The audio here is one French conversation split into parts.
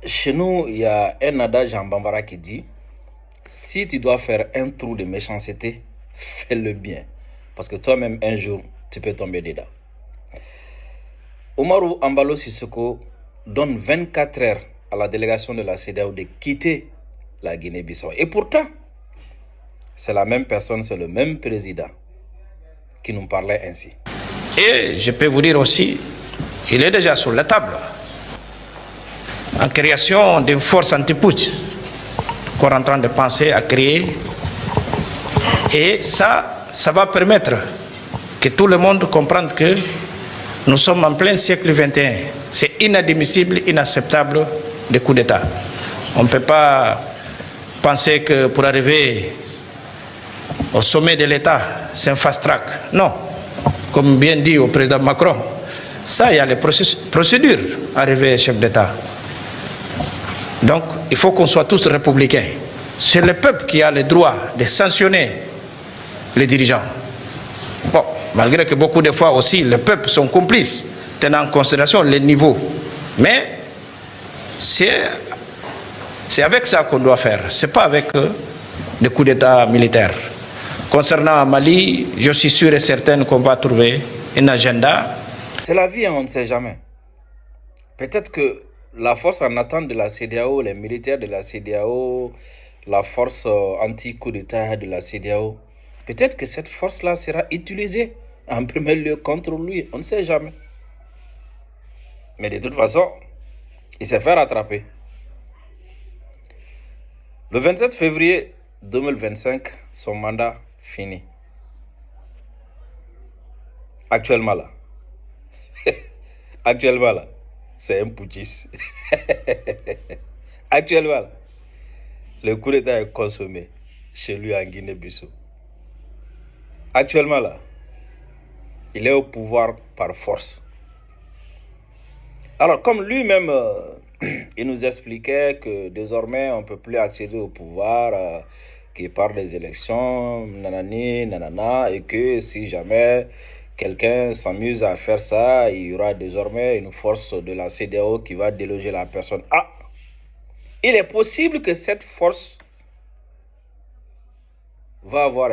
Chez nous, il y a un adage en Bambara qui dit, si tu dois faire un trou de méchanceté, fais-le bien. Parce que toi-même, un jour, tu peux tomber dedans. Oumarou Embalo Sissoko donne 24 heures à la délégation de la CEDEAO de quitter la Guinée-Bissau. Et pourtant, c'est la même personne, c'est le même président qui nous parlait ainsi. Et je peux vous dire aussi, il est déjà sur la table en création d'une force anti-putsch qu'on est en train de penser à créer. Et ça va permettre que tout le monde comprenne que nous sommes en plein siècle XXI. C'est inadmissible, inacceptable des coups d'État. On ne peut pas penser que pour arriver au sommet de l'État, c'est un fast-track. Non. Comme bien dit au président Macron, ça, il y a les procédures à arriver chef d'État. Donc, il faut qu'on soit tous républicains. C'est le peuple qui a le droit de sanctionner les dirigeants. Bon, malgré que beaucoup de fois aussi, les peuples sont complices, tenant en considération les niveaux. Mais c'est avec ça qu'on doit faire. Ce n'est pas avec des coups d'État militaires. Concernant Mali, je suis sûr et certain qu'on va trouver un agenda. C'est la vie, on ne sait jamais. Peut-être que la force en attente de la CEDEAO, les militaires de la CEDEAO, la force anti-coup d'État de la CEDEAO, peut-être que cette force-là sera utilisée en premier lieu contre lui. On ne sait jamais. Mais de toute façon, il s'est fait rattraper. Le 27 février 2025, son mandat fini. Actuellement là. Actuellement là. C'est un putschiste. Actuellement là. Le coup d'État est consommé chez lui en Guinée-Bissau. Actuellement là. Il est au pouvoir par force. Alors, comme lui-même, il nous expliquait que désormais, on ne peut plus accéder au pouvoir, qu'il parle des élections, nanani, nanana, et que si jamais quelqu'un s'amuse à faire ça, il y aura désormais une force de la CEDEAO qui va déloger la personne. Ah, il est possible que cette force va avoir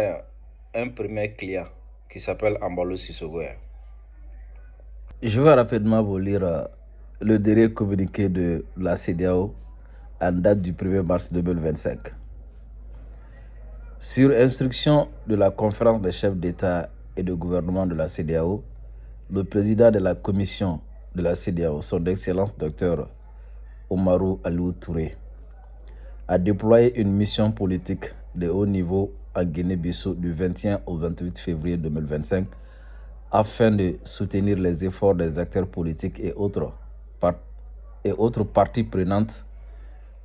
un premier client qui s'appelle Embalo Sissoko. Je vais rapidement vous lire le dernier communiqué de la CEDEAO en date du 1er mars 2025. Sur instruction de la conférence des chefs d'État et de gouvernement de la CEDEAO, le président de la commission de la CEDEAO, son Excellence Dr Oumarou Aliou Touré, a déployé une mission politique de haut niveau en Guinée-Bissau du 21 au 28 février 2025 afin de soutenir les efforts des acteurs politiques et autres parties prenantes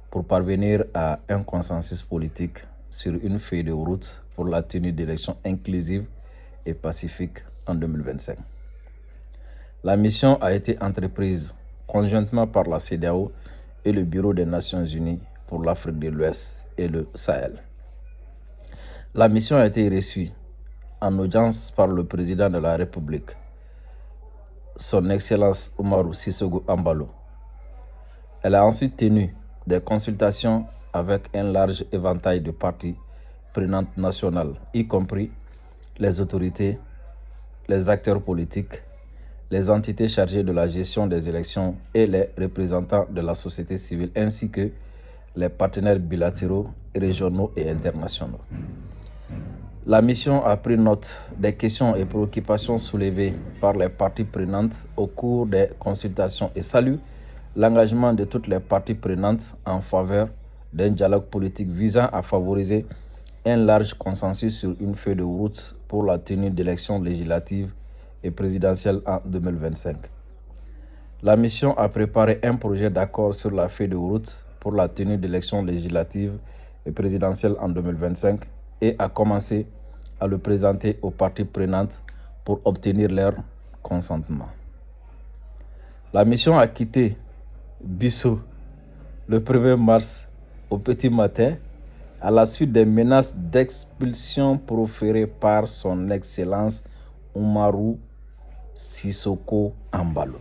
pour parvenir à un consensus politique sur une feuille de route pour la tenue d'élections inclusives et pacifiques en 2025. La mission a été entreprise conjointement par la CEDEAO et le Bureau des Nations Unies pour l'Afrique de l'Ouest et le Sahel. La mission a été reçue en audience par le président de la République, son Excellence Oumarou Sissoko Embalo. Elle a ensuite tenu des consultations avec un large éventail de parties prenantes nationales, y compris les autorités, les acteurs politiques, les entités chargées de la gestion des élections et les représentants de la société civile, ainsi que les partenaires bilatéraux, régionaux et internationaux. La mission a pris note des questions et préoccupations soulevées par les parties prenantes au cours des consultations et salue l'engagement de toutes les parties prenantes en faveur d'un dialogue politique visant à favoriser un large consensus sur une feuille de route pour la tenue d'élections législatives et présidentielles en 2025. La mission a préparé un projet d'accord sur la feuille de route pour la tenue d'élections législatives et présidentielles en 2025 et a commencé à le présenter aux parties prenantes pour obtenir leur consentement. La mission a quitté Bissau le 1er mars au petit matin à la suite des menaces d'expulsion proférées par son Excellence Oumarou Sissoko Embalo.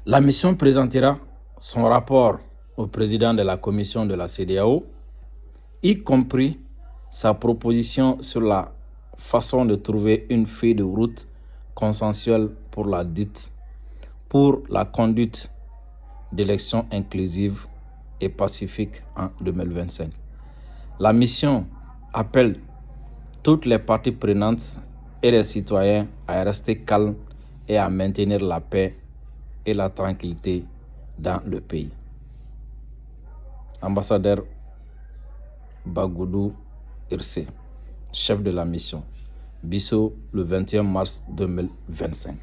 La mission présentera son rapport au président de la commission de la CEDEAO, y compris sa proposition sur la façon de trouver une feuille de route consensuelle pour la conduite d'élections inclusives et pacifiques en 2025. La mission appelle toutes les parties prenantes et les citoyens à rester calmes et à maintenir la paix et la tranquillité dans le pays. Ambassadeur Bagoudou Irsé, chef de la mission, Bissau, le 21 mars 2025.